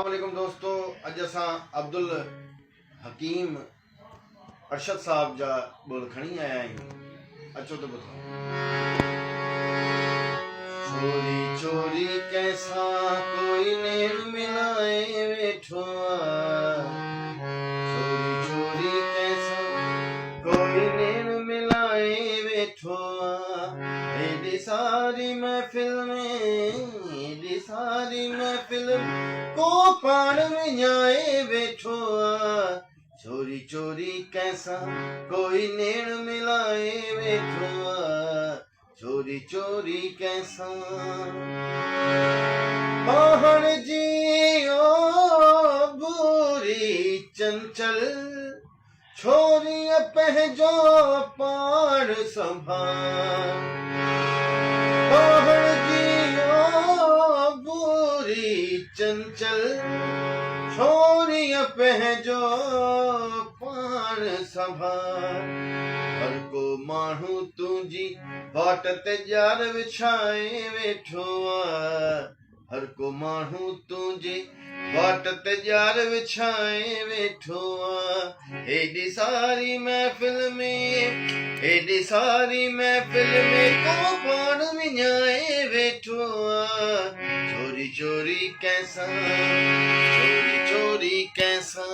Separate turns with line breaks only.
अस्सलाम वालेकुम दोस्तों, अज असां अब्दुल हकीम अरशद साहब जा बोल खणी आया आहियूं। अचो तो ॿुधो। चोरी चोरी कैसा कोई नेम मिलाए वेठो चोरी चोरी कैसा कोई नेम मिलाए वेठो एडी सारी महफिल को पाण विञाए वेठो चोरी चोरी कैसा कोई नेण मिलाए वेठो चोरी चोरी कैसा पाहण जी ओ बुरी चंचल छोरी पंहिंजो पाण संभाल पाहण जी ओ बुरी चंचल छोरी पंहिंजो पाण संभाल हर को माण्हू तुंहिंजी बाट ते जार विछाए वेठो हर को माण्हू तुंहिंजी बाट ते जार विछाए वेठो एडी सारी महफिल में को पाण विञाए वेठो चोरी चोरी कैसा चोरी चोरी कैसा।